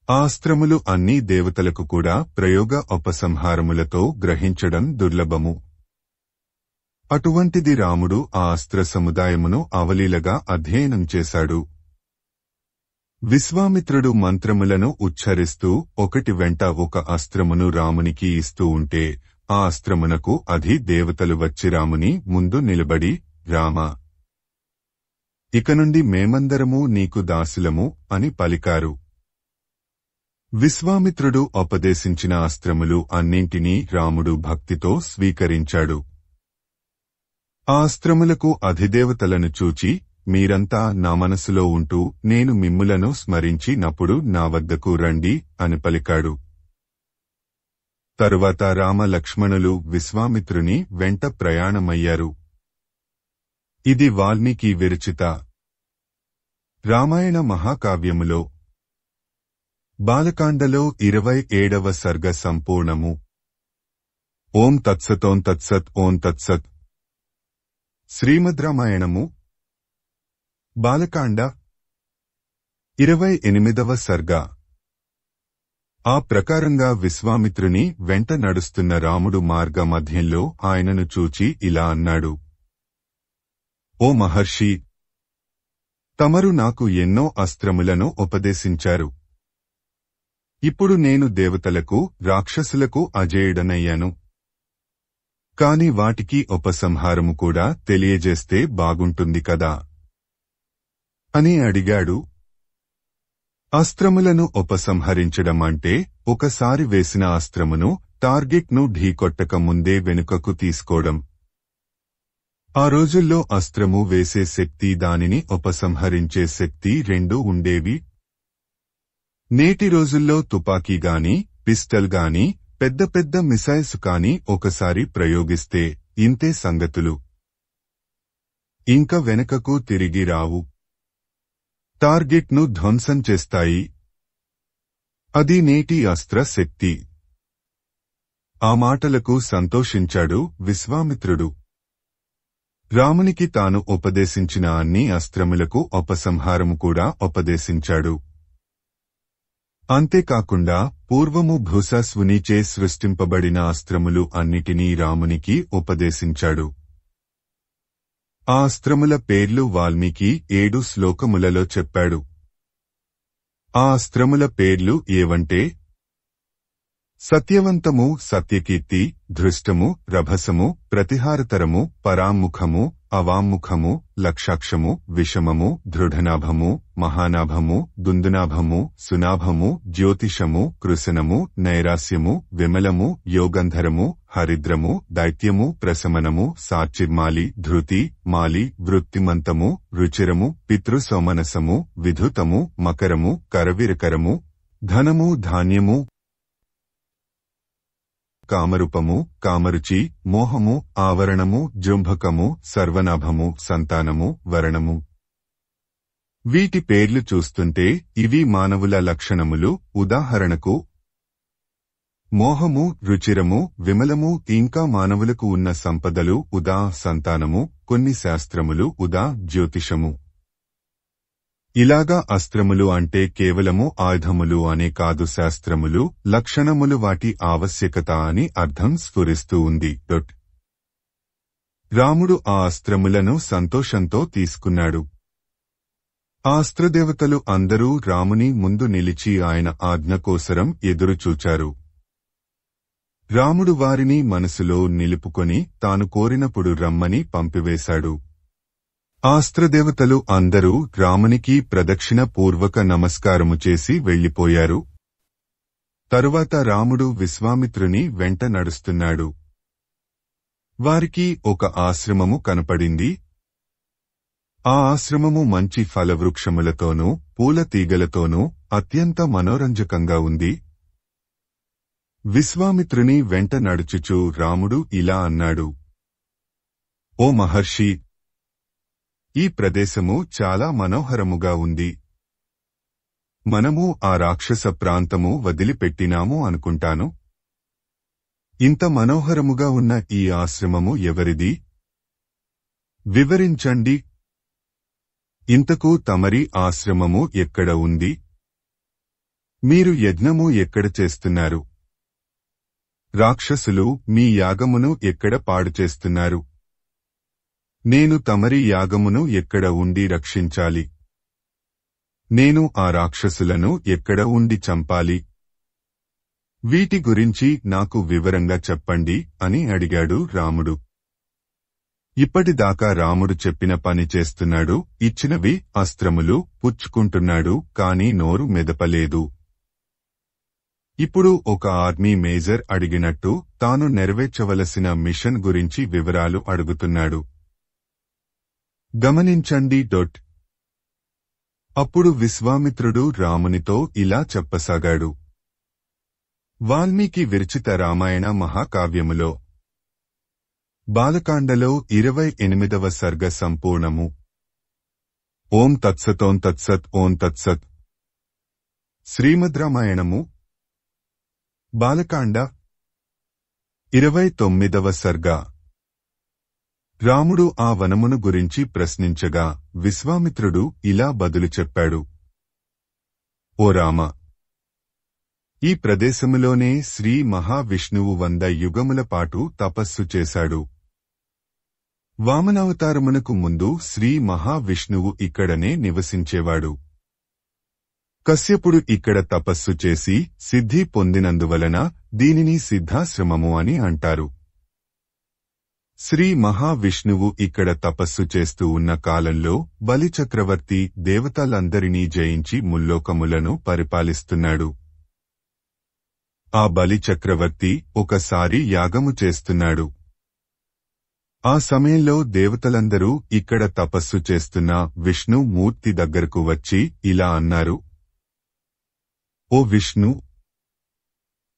ఆ అస్త్రములు అన్నీ దేవతలకు కూడా ప్రయోగ ఉపసంహారములతో గ్రహించడం దుర్లభము. అటువంటిది రాముడు ఆ అస్త్ర సముదాయమును అవలీలగా అధ్యయనం చేశాడు. విశ్వామిత్రుడు మంత్రములను ఉచ్ఛరిస్తూ ఒకటి వెంట ఒక అస్త్రమును రామునికి ఇస్తూ ఉంటే ఆ అస్త్రమునకు అధి దేవతలు వచ్చి రాముని ముందు నిలబడి, రామా, ఇక నుండి మేమందరము నీకు దాసులము అని పలికారు. విశ్వామిత్రుడు ఉపదేశించిన అస్త్రములు అన్నింటినీ రాముడు భక్తితో స్వీకరించాడు. ఆ అస్త్రములకు అధిదేవతలను చూచి, మీరంతా నా మనసులో ఉంటూ నేను మిమ్ములను స్మరించినప్పుడు నా వద్దకు రండి అని పలికాడు. తరువాత రామ లక్ష్మణులు విశ్వామిత్రుని వెంట ప్రయాణమయ్యారు. ఇది వాల్మీకి విరచిత రామాయణ మహాకావ్యములో బాలకాండలో 27వ సర్గ సంపూర్ణము. ఓం తత్సతోం తత్సత్ ఓం తత్సత్. శ్రీమద్ రామాయణము బాలకాండ 28వ సర్గ. ఆ ప్రకారంగా విశ్వామిత్రుని వెంట నడుస్తున్న రాముడు మార్గ మధ్యంలో ఆయనను చూచి ఇలా అన్నాడు. ఓ మహర్షి, తమరు నాకు ఎన్నో అస్త్రములను ఉపదేశించారు. ఇప్పుడు నేను దేవతలకు, రాక్షసులకు అజేయుడనయ్యాను. కాని వాటికి ఉపసంహారము కూడా తెలియజేస్తే బాగుంటుంది కదా అని అడిగాడు. అస్త్రములను ఉపసంహరించడం అంటే ఒకసారి వేసిన అస్త్రమును టార్గెట్ను ఢీకొట్టక ముందే వెనుకకు తీసుకోవడం. ఆ రోజుల్లో అస్త్రము వేసే శక్తి, దానిని ఉపసంహరించే శక్తి రెండూ ఉండేవి. నేటి రోజుల్లో తుపాకీ గాని, పిస్టల్ గాని, పెద్ద పెద్ద మిసైల్స్ కాని ఒకసారి ప్రయోగిస్తే ఇంతే సంగతులు. ఇంక వెనకకు తిరిగి రావు. టార్గెట్ను ధ్వంసం చేస్తాయి. అది నేటి అస్త్ర శక్తి. ఆ మాటలకు సంతోషించాడు విశ్వామిత్రుడు. రామునికి తాను ఉపదేశించిన అన్ని అస్త్రములకు ఉపసంహారము కూడా ఉపదేశించాడు. అంతేకాకుండా పూర్వము భూసాస్వునిచే సృష్టింపబడిన అస్త్రములు అన్నిటినీ రామునికి ఉపదేశించాడు. ఆ అస్త్రముల పేర్లు వాల్మీకి 7 శ్లోకములలో చెప్పాడు. ఆ అస్త్రముల పేర్లు ఏవంటే సత్యవంతము, సత్యకీర్తి, ధృష్టము, రభసము, ప్రతిహారతరము, పరాముఖము, అవాముఖము, లక్షాక్షము, విషమము, దృఢనాభము, మహానాభము, దుందునాభము, సునాభము, జ్యోతిషము, కృశనము, నైరాస్యము, విమలము, యోగంధరము, హరిద్రము, దైత్యము, ప్రశమనము, సాచిర్మాలి, ధృతి, మాలి, వృత్తిమంతము, రుచిరము, పితృసోమనసము, విధుతము, మకరము, కరవిరకరము, ధనము, ధాన్యము, కామరూపము, కామరుచి, మోహము, ఆవరణము, జుంభకము, సర్వనాభము, సంతానము, వరణము. వీటి పేర్లు చూస్తుంటే ఇవి మానవుల లక్షణములు. ఉదాహరణకు మోహము, రుచిరము, విమలము ఇంకా మానవులకు ఉన్న సంపదలు. ఉదా సంతానము, కొన్ని శాస్త్రములు. ఉదా జ్యోతిషము. ఇలాగా అస్త్రములు అంటే కేవలము ఆయుధములు అనే కాదు, శాస్త్రములు, లక్షణములు, వాటి ఆవశ్యకత అని అర్థం స్ఫురిస్తూ ఉంది. రాముడు ఆ అస్త్రములను సంతోషంతో తీసుకున్నాడు. ఆ అస్త్రదేవతలు అందరూ రాముని ముందు నిలిచి ఆయన ఆజ్ఞ కోసరం ఎదురుచూచారు. రాముడు వారిని మనసులో నిలుపుకొని తాను కోరినప్పుడు రమ్మని పంపివేశాడు. అస్త్రదేవతలు అందరూ రామునికి ప్రదక్షిణ పూర్వక నమస్కారము చేసి వెళ్లిపోయారు. తరువాత రాముడు విశ్వామిత్రుని వెంట నడుస్తున్నాడు. వారికి ఒక ఆశ్రమము కనపడింది. ఆ ఆశ్రమము మంచి ఫలవృక్షములతోనూ పూల తీగలతోనూ అత్యంత మనోరంజకంగా ఉంది. విశ్వామిత్రుని వెంట నడుచుచూ రాముడు ఇలా అన్నాడు: ఓ మహర్షి, ఈ ప్రదేశము చాలా మనోహరముగా ఉంది. మనము ఆ రాక్షస ప్రాంతము వదిలిపెట్టినాము అనుకుంటాను. ఇంత మనోహరముగా ఉన్న ఈ ఆశ్రమము ఎవరిది? వివరించండి. ఇంతకు తమరి ఆశ్రమము ఎక్కడ ఉంది? మీరు యజ్ఞము ఎక్కడ చేస్తున్నారు? రాక్షసులు మీ యాగమును ఎక్కడ పాడు చేస్తున్నారు? నేను తమరి యాగమును ఎక్కడ ఉండి రక్షించాలి? నేను ఆ రాక్షసులను ఎక్కడ ఉండి చంపాలి? వీటి గురించి నాకు వివరంగా చెప్పండి అని అడిగాడు రాముడు. ఇప్పటిదాకా రాముడు చెప్పిన పని చేస్తున్నాడు, ఇచ్చినవి అస్త్రములు పుచ్చుకుంటున్నాడు, కాని నోరు మెదపలేదు. ఇప్పుడు ఒక ఆర్మీ మేజర్ అడిగినట్టు తాను నెరవేర్చవలసిన మిషన్ గురించి వివరాలు అడుగుతున్నాడు. గమనించండి. అప్పుడు విశ్వామిత్రుడు రామునితో ఇలా చెప్పసాగాడు: వాల్మీకి విరచిత రామాయణ మహాకావ్యములో బాలకాండలో 28వ సర్గ సంపూర్ణము. ఓం తత్సత్. ఓం తత్సత్. ఓం తత్సత్. శ్రీమద్ రామాయణము బాలకాండ 29వ సర్గ. రాముడు ఆ వనమును గురించి ప్రశ్నించగా విశ్వామిత్రుడు ఇలా బదులు చెప్పాడు: ఓ రామ, ఈ ప్రదేశములోనే శ్రీ మహావిష్ణువు 100 యుగముల పాటు తపస్సు చేశాడు. వామనావతారమునకు ముందు శ్రీ మహావిష్ణువు ఇక్కడనే నివసించేవాడు. కశ్యపుడు ఇక్కడ తపస్సు చేసి సిద్ధి పొందినందువలన దీనిని సిద్ధాశ్రమము అని అంటారు. శ్రీ మహావిష్ణువు ఇక్కడ తపస్సు చేస్తూ ఉన్న కాలంలో బలిచక్రవర్తి దేవతలందరినీ జయించి ముల్లోకములను పరిపాలిస్తున్నాడు. ఆ బలిచక్రవర్తి ఒకసారి యాగము చేస్తున్నాడు. ఆ సమయంలో దేవతలందరూ ఇక్కడ తపస్సు చేస్తున్న విష్ణు మూర్తి దగ్గరకు వచ్చి ఇలా అన్నారు: ఓ విష్ణు,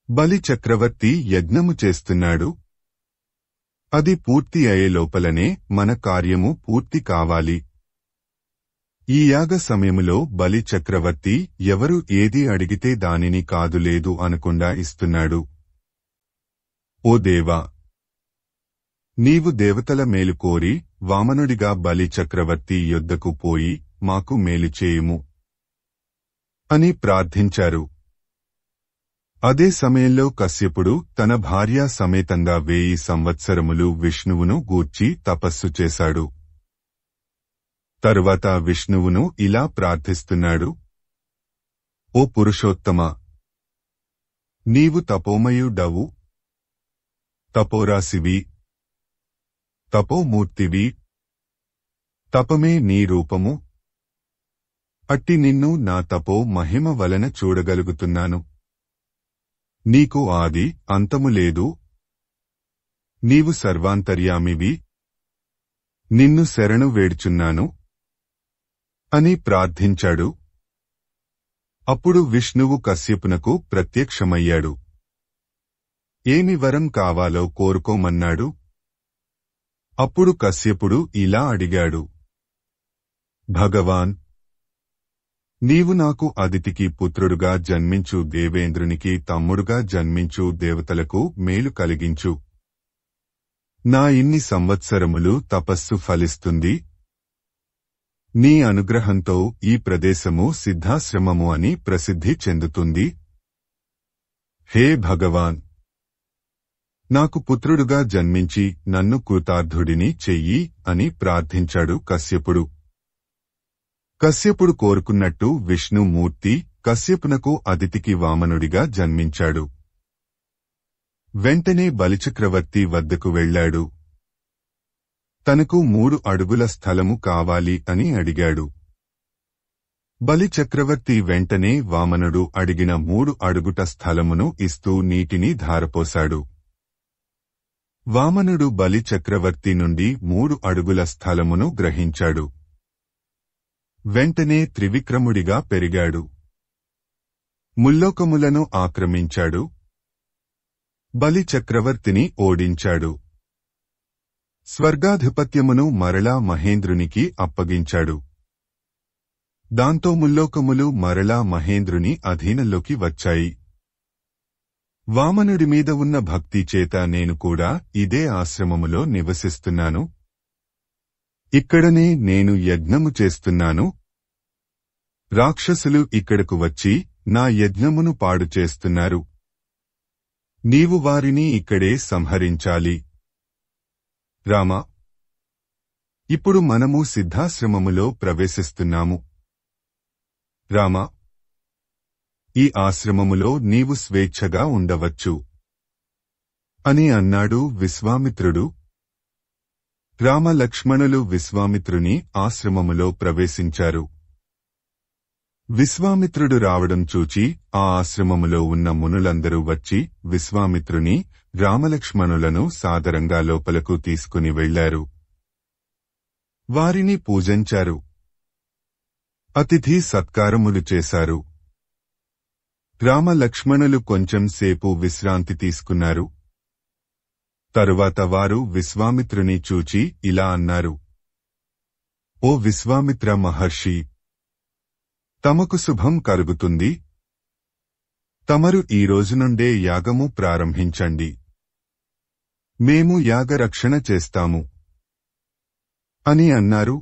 బలిచక్రవర్తి యజ్ఞము చేస్తున్నాడు. అది పూర్తి అయ్యే లోపలనే మన కార్యము పూర్తి కావాలి. ఈ యాగ సమయములో బలి చక్రవర్తి ఎవరు ఏది అడిగితే దానిని కాదులేదు అనకుండా ఇస్తున్నాడు. ఓ దేవా, నీవు దేవతల మేలు కోరి వామనుడిగా బలి చక్రవర్తి యొద్దకు పోయి మాకు మేలు చేయుము అని ప్రార్థించారు. అదే సమయంలో కశ్యపుడు తన భార్యా సమేతంగా 1000 సంవత్సరములు విష్ణువును గూర్చి తపస్సు చేశాడు. తరువాత విష్ణువును ఇలా ప్రార్థిస్తున్నాడు: ఓ పురుషోత్తమా, నీవు తపోమయుడవు, తపోరాశివి, తపోమూర్తివి, తపమే నీ రూపము. అట్టి నిన్ను నా తపో మహిమ వలన చూడగలుగుతున్నాను. నీకు ఆది అంతము లేదు. నీవు సర్వాంతర్యామివి. నిన్ను శరణు వేడుచున్నాను అని ప్రార్థించాడు. అప్పుడు విష్ణువు కశ్యపునకు ప్రత్యక్షమయ్యాడు. ఏమి వరం కావాలో కోరుకోమన్నాడు. అప్పుడు కశ్యపుడు ఇలా అడిగాడు: భగవాన్, నీవు నాకు అదితికి పుత్రుడుగా జన్మించు, దేవేంద్రునికి తమ్ముడుగా జన్మించు, దేవతలకు మేలు కలిగించు. నా ఇన్ని సంవత్సరములు తపస్సు ఫలిస్తుంది. నీ అనుగ్రహంతో ఈ ప్రదేశము సిద్ధాశ్రమము అని ప్రసిద్ధి చెందుతుంది. హే భగవాన్, నాకు పుత్రుడుగా జన్మించి నన్ను కృతార్థుడిని చెయ్యి అని ప్రార్థించాడు కశ్యపుడు. కశ్యపుడు కోరుకున్నట్టు విష్ణుమూర్తి కశ్యపునకు అదితికి వామనుడిగా జన్మించాడు. వెంటనే బలిచక్రవర్తి వద్దకు వెళ్లాడు. తనకు 3 అడుగుల స్థలము కావాలి అని అడిగాడు. బలి చక్రవర్తి వెంటనే వామనుడు అడిగిన 3 అడుగుట స్థలమును ఇస్తూ నీటిని ధారపోశాడు. వామనుడు బలి చక్రవర్తి నుండి 3 అడుగుల స్థలమును గ్రహించాడు. వెంటనే త్రివిక్రముడిగా పెరిగాడు. ముల్లోకములను ఆక్రమించాడు. బలి చక్రవర్తిని ఓడించాడు. స్వర్గాధిపత్యమును మరలా మహేంద్రునికి అప్పగించాడు. దాంతో ముల్లోకములు మరలా మహేంద్రుని అధీనంలోకి వచ్చాయి. వామనుడి మీద ఉన్న భక్తి చేత నేను కూడా ఇదే ఆశ్రమములో నివసిస్తున్నాను. ఇక్కడనే నేను యజ్ఞము చేస్తున్నాను. రాక్షసులు ఇక్కడకు వచ్చి నా యజ్ఞమును పాడు చేస్తున్నారు. నీవు వారిని ఇక్కడే సంహరించాలి. రామా, ఇప్పుడు మనము సిద్ధాశ్రమములో ప్రవేశిస్తున్నాము. రామా, ఈ ఆశ్రమములో నీవు స్వేచ్ఛగా ఉండవచ్చు అని అన్నాడు విశ్వామిత్రుడు. రామ లక్ష్మణులు విశ్వామిత్రుని ఆశ్రమములో ప్రవేశించారు. విశ్వామిత్రుడు రావడం చూచి ఆ ఆశ్రమములో ఉన్న మునులందరూ వచ్చి విశ్వామిత్రుని, రామలక్ష్మణులను సాదరంగా లోపలకు తీసుకుని వెళ్లారు. వారిని పూజించారు. అతిథి సత్కారములు చేశారు. రామలక్ష్మణులు కొంచెం సేపు విశ్రాంతి తీసుకున్నారు. తరువాత వారు విశ్వామిత్రుని చూచి ఇలా అన్నారు. ఓ విశ్వామిత్ర మహర్షి, తమకు శుభం కలుగుతుంది. తమరు ఈ రోజు నుండే యాగము ప్రారంభించండి. మేము యాగరక్షణ చేస్తాము అని అన్నారు.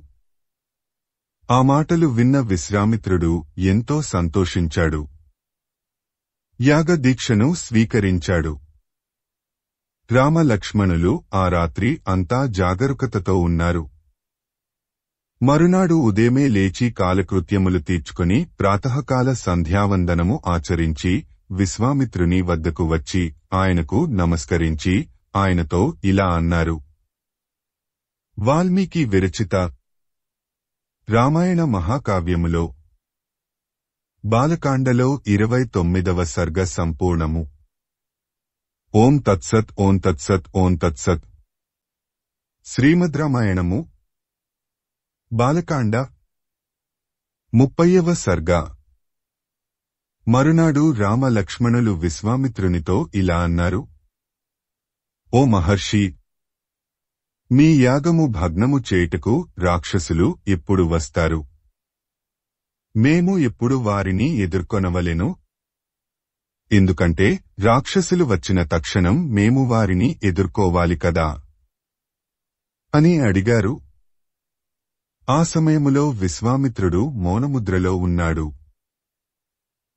ఆ మాటలు విన్న విశ్వామిత్రుడు ఎంతో సంతోషించాడు. యాగదీక్షను స్వీకరించాడు. రామలక్ష్మణులు ఆ రాత్రి అంతా జాగరూకతతో ఉన్నారు. మరునాడు ఉదయమే లేచి కాలకృత్యములు తీర్చుకుని ప్రాతఃకాల సంధ్యావందనము ఆచరించి విశ్వామిత్రుని వద్దకు వచ్చి ఆయనకు నమస్కరించి ఆయనతో ఇలా అన్నారు. వాల్మీకి విరచిత రామాయణ మహాకావ్యములో బాలకాండలో 29వ సర్గ సంపూర్ణము. ఓం తత్సత్ ఓం తత్సత్ ఓం తత్సత్. శ్రీమద్ రామాయణము బాలకాండ 30వ సర్గ. మరునాడు రామ లక్ష్మణులు విశ్వామిత్రునితో ఇలా అన్నారు. ఓ మహర్షి, మీ యాగము భగ్నము చేయుటకు రాక్షసులు ఎప్పుడు వస్తారు? మేము ఎప్పుడు వారిని ఎదుర్కొనవలెను? ఎందుకంటే రాక్షసులు వచ్చిన తక్షణం మేము వారిని ఎదుర్కోవాలి కదా అని అడిగారు. ఆ సమయములో విశ్వామిత్రుడు మౌనముద్రలో ఉన్నాడు.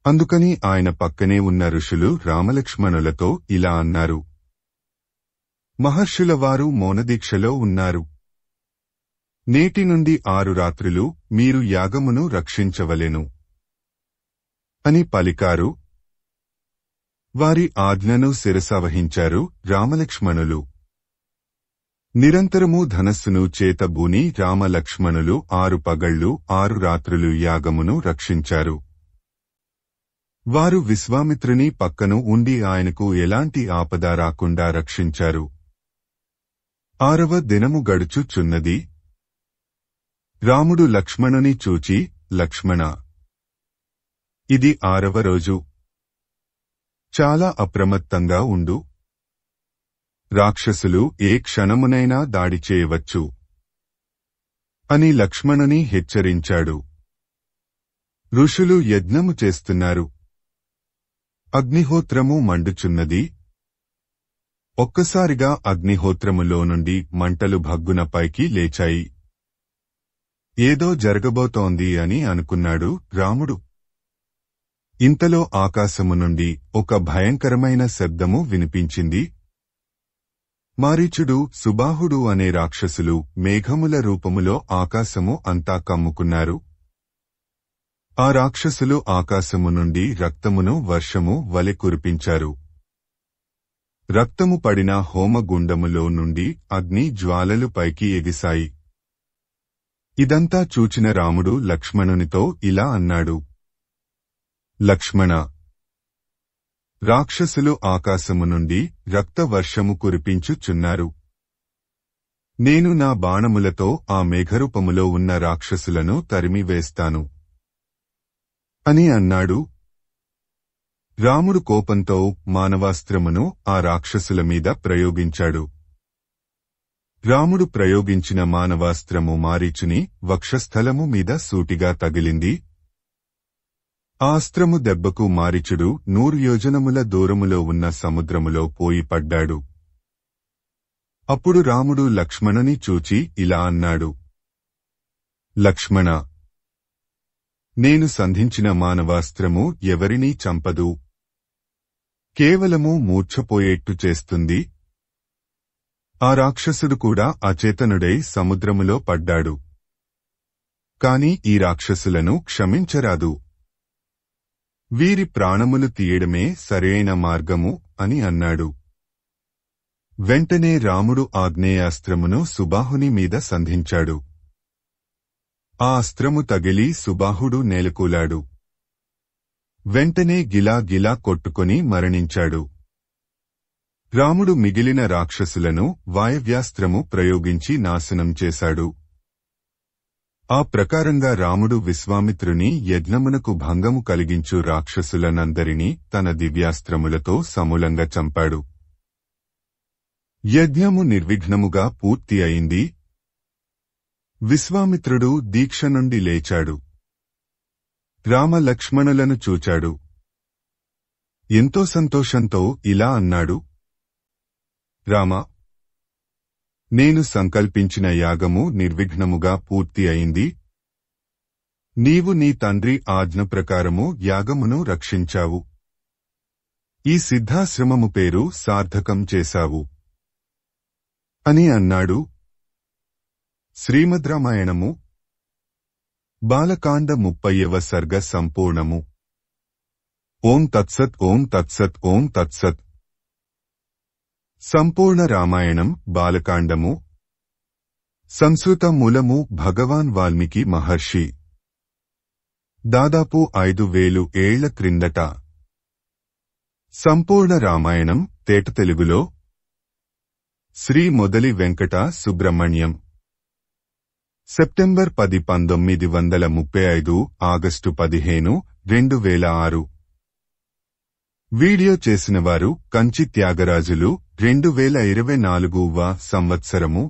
అందుకని ఆయన పక్కనే ఉన్న ఋషులు రామలక్ష్మణులతో ఇలా అన్నారు. మహర్షుల వారు మౌనదీక్షలో ఉన్నారు. నేటి నుండి 6 రాత్రులు మీరు యాగమును రక్షించవలెను అని పలికారు. వారి ఆజ్ఞను శిరసావహించారు రామలక్ష్మణులు. నిరంతరము ధనస్సును చేతబూని రామలక్ష్మణులు 6 పగళ్లు 6 రాత్రులు యాగమును రక్షించారు. వారు విశ్వామిత్రుని పక్కను ఉండి ఆయనకు ఎలాంటి ఆపద రాకుండా రక్షించారు. 6వ దినము గడుచుచున్నది. రాముడు లక్ష్మణుని చూచి, లక్ష్మణ, ఇది 6వ రోజు. చాలా అప్రమత్తంగా ఉండు. రాక్షసులు ఏ క్షణమునైనా దాడి చేయవచ్చు అని లక్ష్మణుని హెచ్చరించాడు. ఋషులు యజ్ఞము చేస్తున్నారు. అగ్నిహోత్రము మండుచున్నది. ఒక్కసారిగా అగ్నిహోత్రములో నుండి మంటలు భగ్గున పైకి లేచాయి. ఏదో జరగబోతోంది అని అనుకున్నాడు రాముడు. ఇంతలో ఆకాశము నుండి ఒక భయంకరమైన శబ్దము వినిపించింది. మారీచుడు, సుబాహుడు అనే రాక్షసులు మేఘముల రూపములో ఆకాశము అంతా కమ్ముకున్నారు. ఆ రాక్షసులు ఆకాశము నుండి రక్తమును వర్షము వలె కురిపించారు. రక్తము పడిన హోమగుండములో నుండి అగ్ని జ్వాలలు పైకి ఎగిశాయి. ఇదంతా చూచిన రాముడు లక్ష్మణునితో ఇలా అన్నాడు. లక్ష్మణ, రాక్షసులు ఆకాశము నుండి రక్తవర్షము కురిపించుచున్నారు. నేను నా బాణములతో ఆ మేఘరూపములో ఉన్న రాక్షసులను తరిమివేస్తాను అని అన్నాడు. రాముడు కోపంతో మానవాస్త్రమును ఆ రాక్షసుల మీద ప్రయోగించాడు. రాముడు ప్రయోగించిన మానవాస్త్రము మారీచుని వక్షస్థలము మీద సూటిగా తగిలింది. ఆ అస్త్రము దెబ్బకు మారీచుడు 100 యోజనముల దూరములో ఉన్న సముద్రములో పోయి పడ్డాడు. అప్పుడు రాముడు లక్ష్మణుని చూచి ఇలా అన్నాడు. లక్ష్మణ, నేను సంధించిన మానవాస్త్రము ఎవరినీ చంపదు, కేవలము మూర్ఛపోయేట్టు చేస్తుంది. ఆ రాక్షసుడు కూడా అచేతనుడై సముద్రములో పడ్డాడు. కాని ఈ రాక్షసులను క్షమించరాదు. వీరి ప్రాణములు తీయడమే సరైన మార్గము అని అన్నాడు. వెంటనే రాముడు ఆగ్నేయాస్త్రమును సుబాహుని మీద సంధించాడు. ఆ అస్త్రము తగిలి సుబాహుడు నేలకూలాడు. వెంటనే గిలా గిలా కొట్టుకొని మరణించాడు. రాముడు మిగిలిన రాక్షసులను వాయవ్యాస్త్రము ప్రయోగించి నాశనం చేశాడు. ఆ ప్రకారంగా రాముడు విశ్వామిత్రుని యజ్ఞమునకు భంగము కలిగించు రాక్షసులనందరినీ తన దివ్యాస్త్రములతో సమూలంగా చంపాడు. యజ్ఞము నిర్విఘ్నముగా పూర్తి అయింది. విశ్వామిత్రుడు దీక్ష నుండి లేచాడు. రామ లక్ష్మణులను చూచాడు. ఎంతో సంతోషంతో ఇలా అన్నాడు. రామా, నేను సంకల్పించిన యాగము నిర్విఘ్నముగా పూర్తి అయింది. నీవు నీ తండ్రి ఆజ్ఞ ప్రకారము యాగమును రక్షించావు. ఈ సిద్ధాశ్రమము పేరు సార్థకం చేశావు అని అన్నాడు. శ్రీమద్ రామాయణము బాలకాండ 30వ సర్గ సంపూర్ణము. ఓం తత్సత్ ఓం తత్సత్ ఓం తత్సత్. సంపూర్ణ రామాయణం బాలకాండము. సంస్కృత మూలము భగవాన్ వాల్మీకి మహర్షి. దాదాపు 5000 ఏళ్ల క్రిందట. సంపూర్ణ రామాయణం తేట తెలుగులో Shri Modali Venkata Subrahmanyam. September 10, 1935, August 15, 2006. Video చేసినవారు కంచి త్యాగరాజులు. 2024వ సంవత్సరము